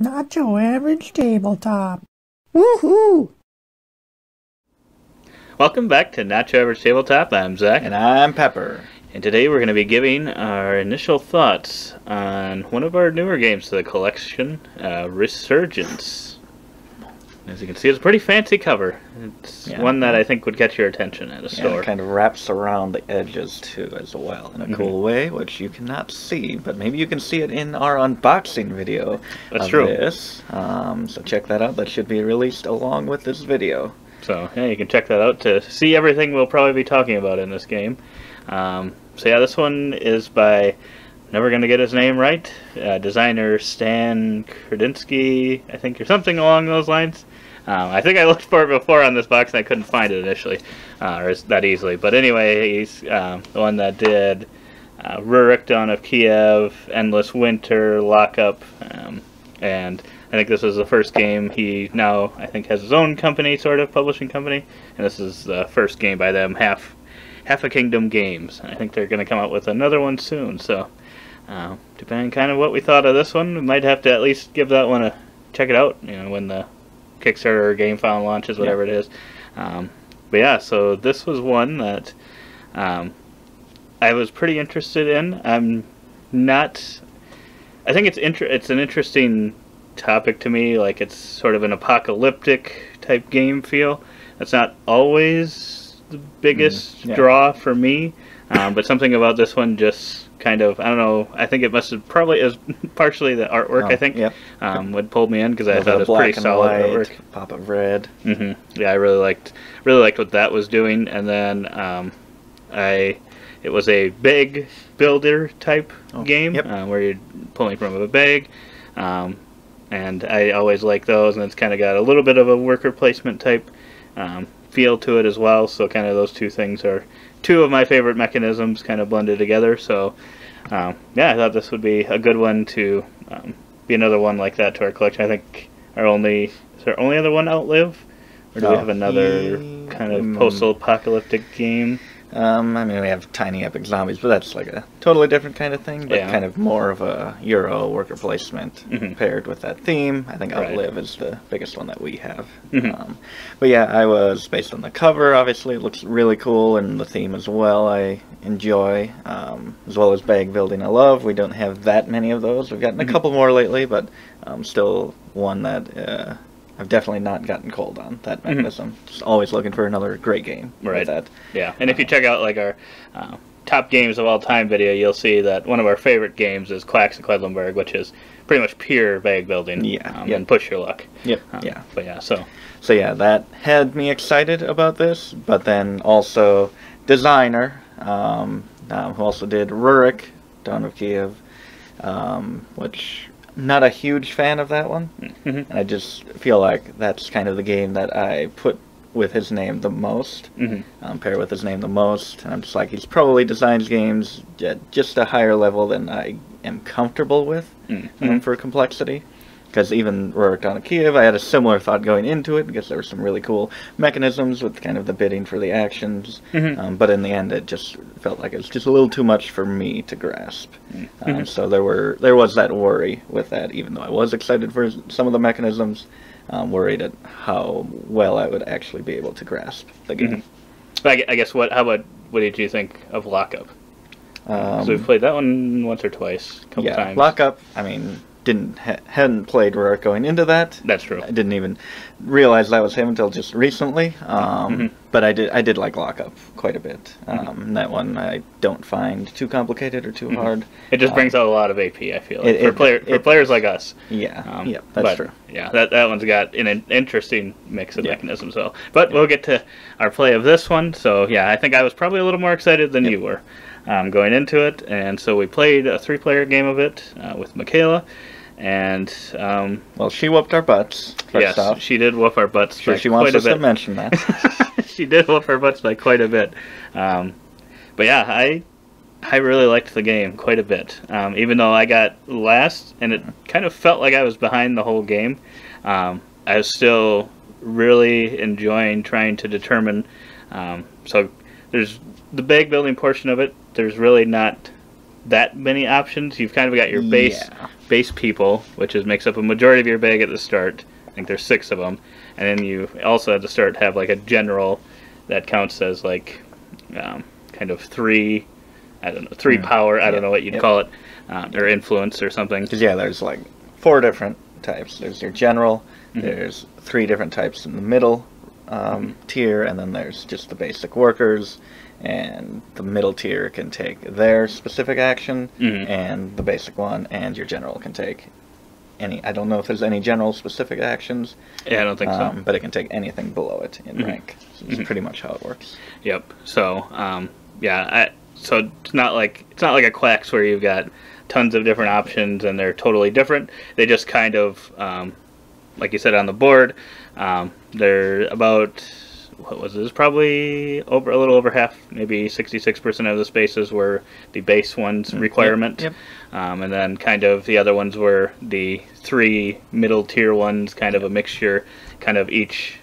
Not your average tabletop. Woohoo! Welcome back to Not Your Average Tabletop. I'm Zach. And I'm Pepper. And today we're going to be giving our initial thoughts on one of our newer games to the collection, Resurgence. As you can see, it's a pretty fancy cover. It's one that I think would catch your attention at a store. It kind of wraps around the edges too as well in a cool way, which you cannot see, but maybe you can see it in our unboxing video of this. So check that out. That should be released along with this video. So yeah, you can check that out to see everything we'll probably be talking about in this game. So yeah, this one is by, never going to get his name right, designer Stan Kredinsky, I think, or something along those lines. I think I looked for it before on this box and I couldn't find it initially, or that easily. But anyway, he's the one that did Rurik, Dawn of Kiev, Endless Winter, Lockup, and I think this was the first game. He now, I think, has his own company, sort of, publishing company, and this is the first game by them, Half a Kingdom Games. I think they're going to come out with another one soon, so depending kind of what we thought of this one, we might have to at least give that one a check it out, you know, when the Kickstarter or GameFound launches, whatever it is. But yeah, so this was one that I was pretty interested in. I'm not. I think it's an interesting topic to me. Like, it's sort of an apocalyptic type game feel. That's not always the biggest draw for me, but something about this one just kind of, I don't know, I think it must have probably is partially the artwork, I think, what pulled me in, because I thought it was pretty solid artwork. Pop of red. Yeah, I really liked what that was doing, and then it was a bag builder type game, where you're pulling from a bag, and I always like those, and it's kind of got a little bit of a worker placement type feel to it as well, so kind of those two things are two of my favorite mechanisms kind of blended together. So yeah, I thought this would be a good one to be another one like that to our collection. I think is our only other one, Outlive, or do we have another kind of post-apocalyptic game? I mean, we have Tiny Epic Zombies, but that's like a totally different kind of thing, but kind of more of a Euro worker placement paired with that theme. I think Outlive is the biggest one that we have. But yeah, I was, based on the cover, obviously, it looks really cool, and the theme as well I enjoy, as well as bag building I love. We don't have that many of those. We've gotten a couple more lately, but still one that I've definitely not gotten cold on, that mechanism. Just always looking for another great game with that. Yeah, and if you check out like our top games of all time video, you'll see that one of our favorite games is Quacks and Quedlinburg, which is pretty much pure bag building and push your luck. But yeah, so yeah, that had me excited about this, but then also designer, who also did Rurik, Dawn of Kiev, which, not a huge fan of that one, and I just feel like that's kind of the game that I put with his name the most, pair with his name the most, and I'm just like, he's probably designs games at just a higher level than I am comfortable with for complexity. Because even Rurik, Dawn of Kiev, I had a similar thought going into it, because there were some really cool mechanisms with kind of the bidding for the actions, but in the end it just felt like it was just a little too much for me to grasp. So there was that worry with that, even though I was excited for some of the mechanisms, worried at how well I would actually be able to grasp the game. I guess, what did you think of Lockup? So we've played that one once or twice, a couple times. Lockup, I mean, hadn't played Rurik going into that. That's true. I didn't even realize that was him until just recently. But I did like Lockup quite a bit. That one I don't find too complicated or too hard. It just brings out a lot of AP, I feel like, for players like us. That's true. Yeah, that one's got an interesting mix of mechanisms. So, but we'll get to our play of this one. So yeah, I think I was probably a little more excited than you were going into it, and so we played a 3-player game of it with Michaela. And well, she whooped our butts. Yes, off. She did whoop our butts. Sure, she wants us to mention that. She did whoop our butts by quite a bit. But yeah, I really liked the game quite a bit. Even though I got last, and it kind of felt like I was behind the whole game, I was still really enjoying trying to determine. So there's the bag building portion of it. There's really not that many options. You've kind of got your base people, which makes up a majority of your bag at the start. I think there's 6 of them, and then you also at the start have like a general that counts as like kind of 3. I don't know, 3 power. I don't know what you'd call it, or influence or something. Because there's like 4 different types. There's your general. There's 3 different types in the middle tier, and then there's just the basic workers. And the middle tier can take their specific action, and the basic one, and your general can take any. I don't know if there's any general specific actions. Yeah, I don't think so. But it can take anything below it in rank. So it's pretty much how it works. Yep. So so it's not like a Quacks where you've got tons of different options and they're totally different. They just kind of like you said on the board, they're about. What was this? Probably a little over half, maybe 66% of the spaces were the base one's requirement. Yep. And then kind of the other ones were the 3 middle tier ones, kind of a mixture, kind of each.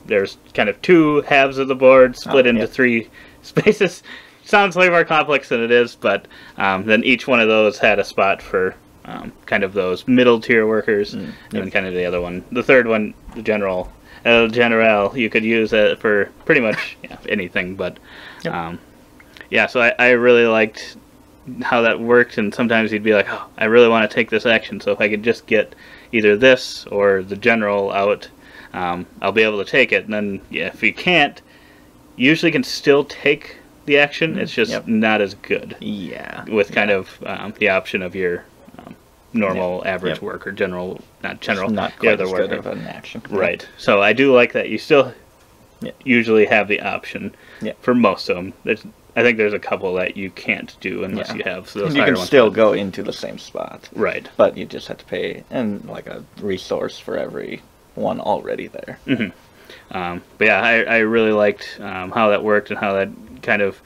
There's kind of 2 halves of the board split into 3 spaces. Sounds way more complex than it is, but then each one of those had a spot for kind of those middle tier workers, and then kind of the other one. The third one, the general. El General, you could use it for pretty much anything, but so I really liked how that worked, and sometimes you'd be like, oh, I really want to take this action, so if I could just get either this or the general out, I'll be able to take it, and then if you can't, you usually can still take the action, it's just not as good with kind of the option of your normal average worker, general, not quite the as worker. good of an action. Right. So I do like that you still usually have the option for most of them. I think there's a couple that you can't do unless you have those. And you can still go into the same spot. Right. But you just have to pay like a resource for every one already there. But I really liked how that worked and how that kind of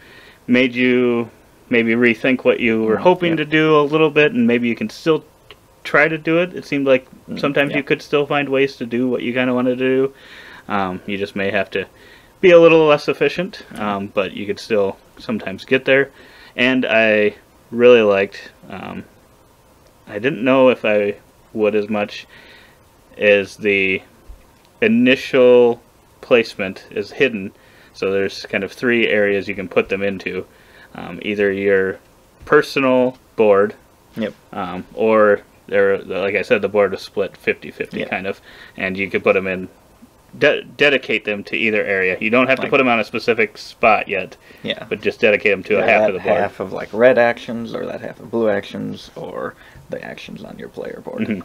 made you maybe rethink what you were hoping to do a little bit, and maybe you can still try to do it. It seemed like sometimes you could still find ways to do what you kind of wanted to do. You just may have to be a little less efficient, but you could still sometimes get there. And I really liked, I didn't know if I would as much, as the initial placement is hidden. So there's kind of 3 areas you can put them into. Either your personal board, or like I said, the board is split 50-50 kind of, and you could put them in, dedicate them to either area. You don't have to put them on a specific spot yet, but just dedicate them to a half of the board. Half of like red actions, or that half of blue actions, or the actions on your player board.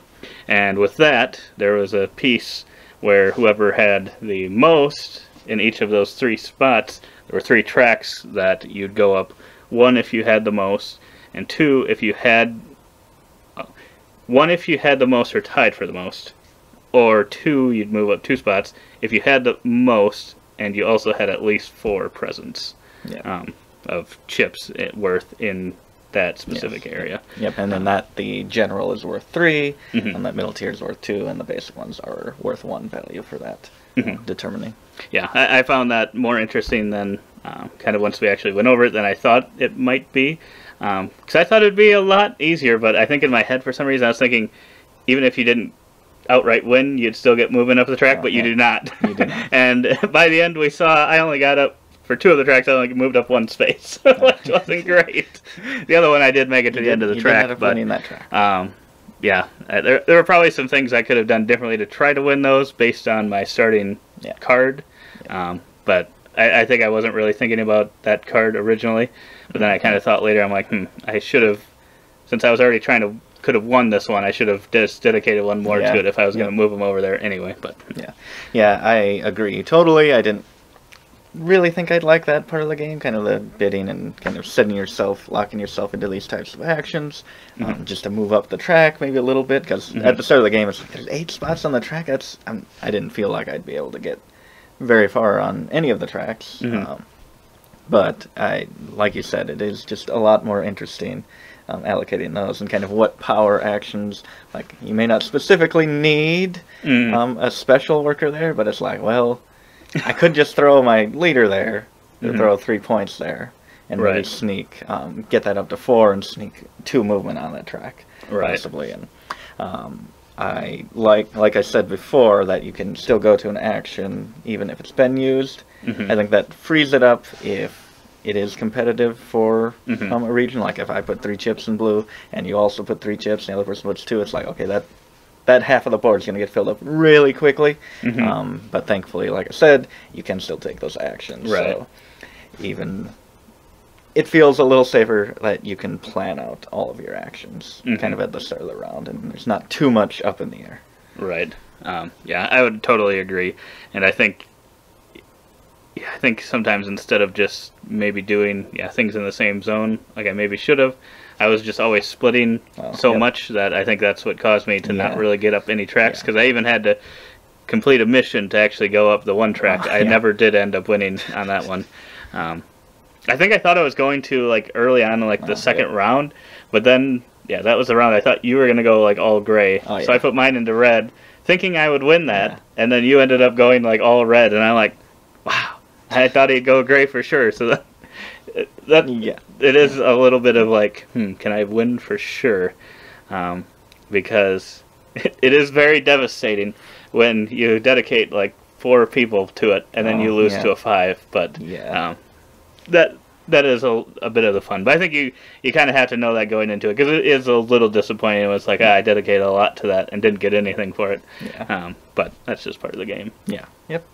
And with that, there was a piece where whoever had the most in each of those 3 spots, there were 3 tracks that you'd go up. 1 if you had the most, and 2 if you had 1 if you had the most or tied for the most, or 2 you'd move up 2 spots if you had the most and you also had at least 4 presents of chips worth in that specific area. And then the general is worth 3, and that middle tier is worth 2, and the basic ones are worth 1 value for that determining. I found that more interesting than kind of once we actually went over it than I thought it might be. Because I thought it would be a lot easier, but I think in my head for some reason I was thinking even if you didn't outright win, you'd still get moving up the track, but you do not. You do not. And by the end we saw I only got up for 2 of the tracks. I only moved up 1 space, which wasn't great. The other one I did make it to the end of the track. Did end up winning that track. There were probably some things I could have done differently to try to win those based on my starting card. But I think I wasn't really thinking about that card originally. But then I kind of thought later, I'm like, I should have, since I was already could have won this one, I should have just dedicated 1 more to it if I was going to move them over there anyway. But I agree totally. I didn't really think I'd like that part of the game, kind of the bidding and kind of locking yourself into these types of actions, just to move up the track maybe a little bit, because at the start of the game it's like there's 8 spots on the track. I didn't feel like I'd be able to get very far on any of the tracks. But like you said, it is just a lot more interesting allocating those and kind of what power actions, like you may not specifically need a special worker there, but it's like, well, I could just throw my leader there to throw 3 points there, and Right. maybe sneak, get that up to 4 and sneak 2 movement on that track, Right. possibly. And I like I said before, that you can still go to an action even if it's been used. Mhm. I think that frees it up if it is competitive for Mhm. a region. Like if I put 3 chips in blue and you also put 3 chips and the other person puts 2, it's like, okay, that half of the board is going to get filled up really quickly. Mhm. But thankfully, like I said, you can still take those actions. Right. So even it feels a little safer that you can plan out all of your actions kind of at the start of the round, and there's not too much up in the air. Right. Yeah, I would totally agree. And I think sometimes instead of just maybe doing things in the same zone, like I maybe should have, I was just always splitting so Yep. much that I think that's what caused me to not Yeah. really get up any tracks, Yeah. because I even had to complete a mission to actually go up the one track. I Yeah. never did end up winning on that one. I think I thought I was going to, like, early on, like the second yeah. round, but then that was the round I thought you were going to go like all gray. Oh, So yeah. I put mine into red, thinking I would win that, Yeah. and then you ended up going like all red, and I'm like, wow, I thought he'd go gray for sure. So that Yeah. it is a little bit of like, can I win for sure? Because it is very devastating when you dedicate like 4 people to it, and then you lose to a 5. But Yeah. that is a bit of the fun. But I think you kind of have to know that going into it, because it is a little disappointing. It was like, I dedicated a lot to that and didn't get anything for it. Yeah. But that's just part of the game. Yeah. Yep.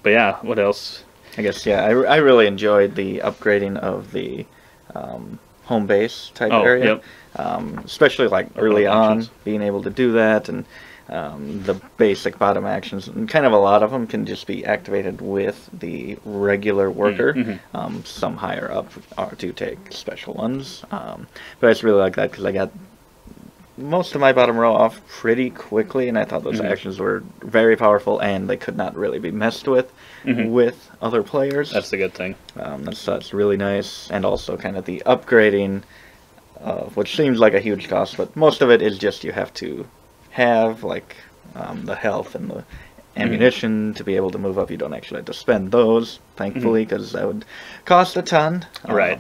But yeah, what else? I guess, yeah, I really enjoyed the upgrading of the home base type area. Yep. Especially like early on, actions. being able to do that, and the basic bottom actions, and kind of a lot of them can just be activated with the regular worker. Some higher up do take special ones, but I just really like that because I got most of my bottom row off pretty quickly, and I thought those actions were very powerful, and they could not really be messed with other players. That's the good thing. That's really nice, and also kind of the upgrading, which seems like a huge cost, but most of it is just you have to have like the health and the ammunition to be able to move up. You don't actually have to spend those, thankfully, because that would cost a ton. Right.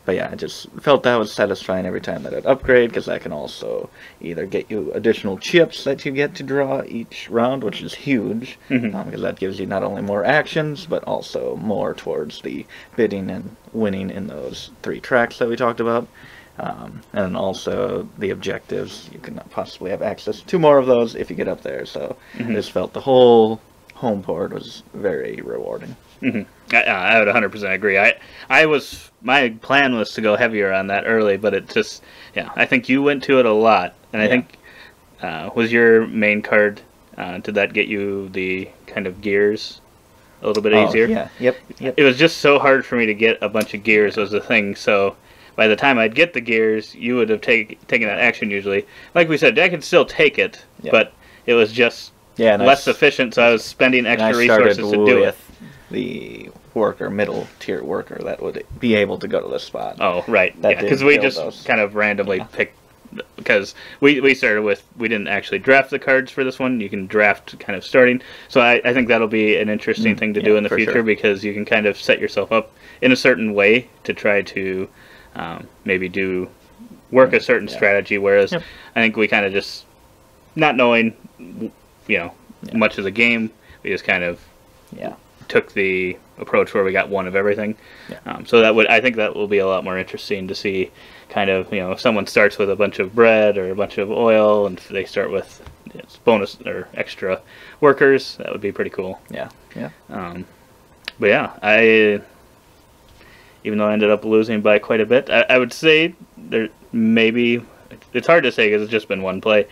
But yeah, I just felt that was satisfying every time that I'd upgrade, because that can also either get you additional chips that you get to draw each round, which is huge, because that gives you not only more actions, but also more towards the bidding and winning in those 3 tracks that we talked about. And also the objectives, you can possibly have access to more of those if you get up there. So I just felt the whole home board was very rewarding. I would 100% agree. My plan was to go heavier on that early, but it just, I think you went to it a lot, and I think was your main card. Did that get you the kind of gears a little bit easier? Yeah. Yep. It was just so hard for me to get a bunch of gears was the thing. So by the time I'd get the gears, you would have taken that action usually. Like we said, I could still take it, but it was just less efficient, so I was spending extra resources to do it. The middle tier worker that would be able to go to the spot. Oh, right. That Because did we kill just those. kind of randomly picked, because we started with, we didn't actually draft the cards for this one. You can draft kind of starting. So I think that'll be an interesting thing to do in the future, sure. because you can kind of set yourself up in a certain way to try to maybe work a certain strategy, whereas I think we kind of just, not knowing, much of the game, we just kind of took the approach where we got one of everything. So I think that will be a lot more interesting to see, kind of, if someone starts with a bunch of bread or a bunch of oil, and they start with bonus or extra workers, that would be pretty cool. But yeah, even though I ended up losing by quite a bit, I would say there maybe, it's hard to say because it's just been one play.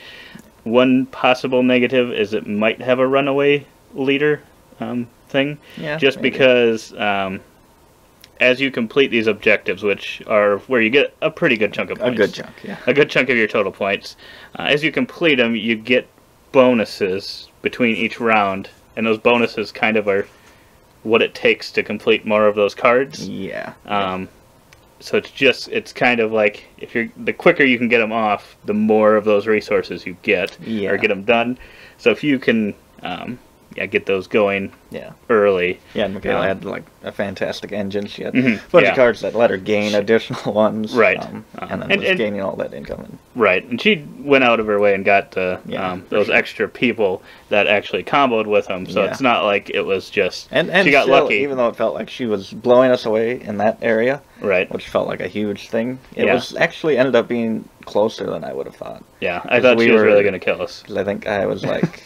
One possible negative is it might have a runaway leader thing, just maybe. Because as you complete these objectives, which are where you get a pretty good chunk of points, a good chunk of your total points, as you complete them, you get bonuses between each round, and those bonuses kind of are what it takes to complete more of those cards. So it's kind of like, the quicker you can get them off, the more of those resources you get, or get them done. So if you can get those going Yeah. early. Yeah, and Michaela had like a fantastic engine. She had Mhm, a bunch yeah. of cards that let her gain additional ones. Right. And then And- was and- gaining all that income. And, Right, and she went out of her way and got Yeah, for those sure. extra people that actually comboed with them. So Yeah. it's not like it was just and she got still, lucky. even though it felt like she was blowing us away in that area, Right. which felt like a huge thing, it Yeah. was actually ended up being closer than I would have thought. Yeah, I 'Cause thought we she was were- really going to kill us. Because I think I was like,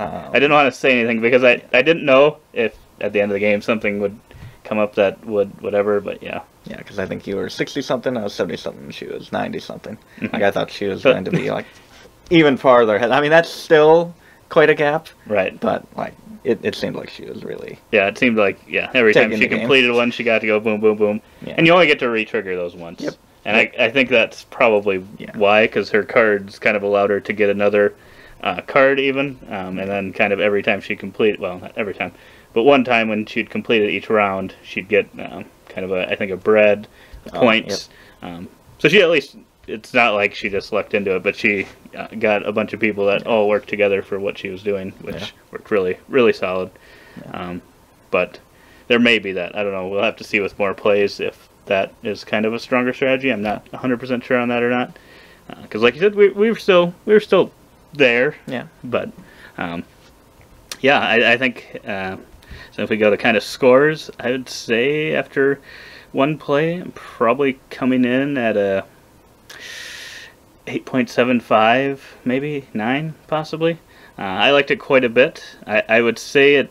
I didn't want to say anything because I didn't know if at the end of the game something would come up that would whatever, but yeah. yeah, because I think you were 60 something, I was 70 something, and she was 90 something. Mhm. Like I thought she was But- going to be like even farther ahead. I mean, that's still quite a gap, Right. but like it seemed like she was really Yeah, it seemed like every time Taking she the game. completed one, she got to go boom, boom, boom, Yeah. and you only get to re-trigger those once. Yep. And Yep. I think that's probably Yeah. why, because her cards kind of allowed her to get another card even, and then kind of every time she completed, well, not every time, but one time when she'd completed each round, she'd get kind of I think a bread, points. So she at least, it's not like she just lucked into it, but she got a bunch of people that all worked together for what she was doing, which Yeah. worked really, really solid. Yeah. But there may be that. I don't know. We'll have to see with more plays if that is kind of a stronger strategy. I'm not 100% sure on that or not. Because like you said, we were still there. Yeah. But yeah, I think so. If we go to kind of scores, I would say after one play, I'm probably coming in at a 8.75, maybe 9, possibly. I liked it quite a bit. I would say it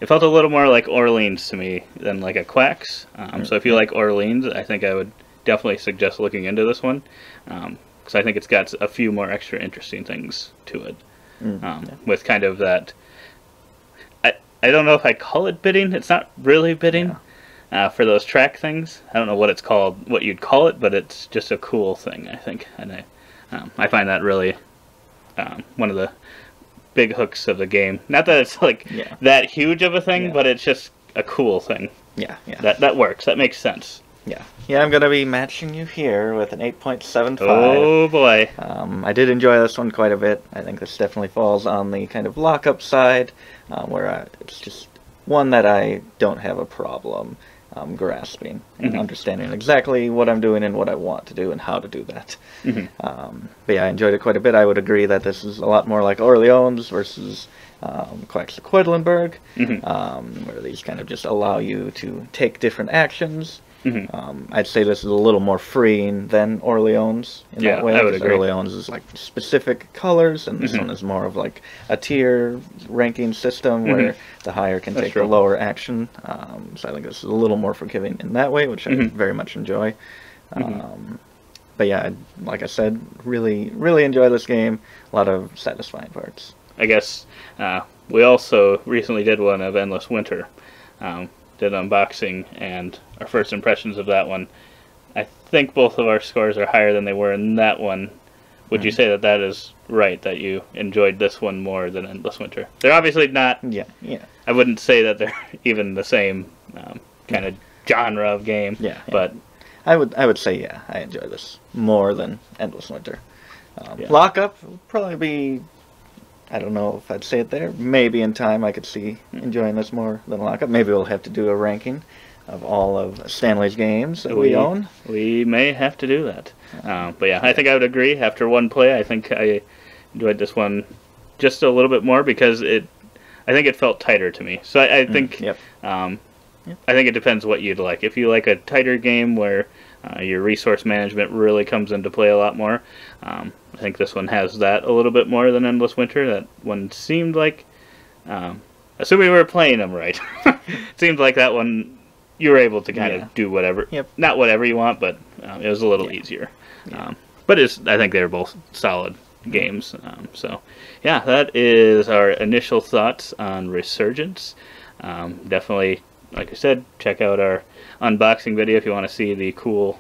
felt a little more like Orleans to me than like a Quacks. So if you like Orleans, I think I would definitely suggest looking into this one. Because I think it's got a few more extra interesting things to it. With kind of that, I don't know if I call it bidding. It's not really bidding for those track things. I don't know what it's called, what you'd call it, but it's just a cool thing, I think. And I find that really one of the big hooks of the game. Not that it's like that huge of a thing, but it's just a cool thing. Yeah, yeah. That works. That makes sense. Yeah. Yeah, I'm going to be matching you here with an 8.75. Oh, boy. I did enjoy this one quite a bit. I think this definitely falls on the kind of lockup side, where it's just one that I don't have a problem grasping and understanding exactly what I'm doing and what I want to do and how to do that. But yeah, I enjoyed it quite a bit. I would agree that this is a lot more like Orleans versus Quacks of Quedlinburg, where these kind of just allow you to take different actions. I'd say this is a little more freeing than Orleans in that way. I would 'Cause agree. Orleans is like specific colors, and this one is more of like a tier ranking system where the higher can take the lower action. So I think this is a little more forgiving in that way, which I very much enjoy. But yeah, like I said, really, really enjoy this game. A lot of satisfying parts. I guess we also recently did one of Endless Winter. Did unboxing and our first impressions of that one. I think both of our scores are higher than they were in that one. Would you say that that is right, that you enjoyed this one more than Endless Winter? They're obviously not. Yeah. I wouldn't say that they're even the same kind of genre of game. Yeah. But I would say I enjoy this more than Endless Winter. Lockup would probably be, I don't know if I'd say it there. Maybe in time I could see enjoying this more than Lockup. Maybe we'll have to do a ranking of all of Stanley's games that we own. We may have to do that. But yeah, I think I would agree. After one play, I think I enjoyed this one just a little bit more because I think it felt tighter to me. So I think I think it depends what you'd like. If you like a tighter game where your resource management really comes into play a lot more, I think this one has that a little bit more than Endless Winter. That one seemed like, assuming we were playing them right, it seemed like that one you were able to kind of do whatever, not whatever you want, but it was a little easier. But I think they were both solid games. So yeah, that is our initial thoughts on Resurgence. Definitely, like I said, check out our unboxing video if you want to see the cool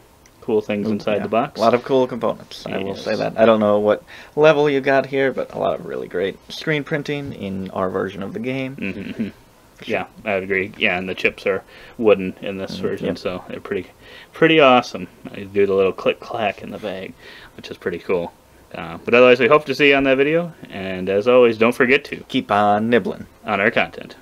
things inside the box. A lot of cool components, I will say that. I don't know what level you got here, but a lot of really great screen printing in our version of the game. Yeah, I would agree. Yeah, and the chips are wooden in this version, so they're pretty awesome. I do the little click-clack in the bag, which is pretty cool. But otherwise, we hope to see you on that video, and as always, don't forget to Keep on nibbling. on our content.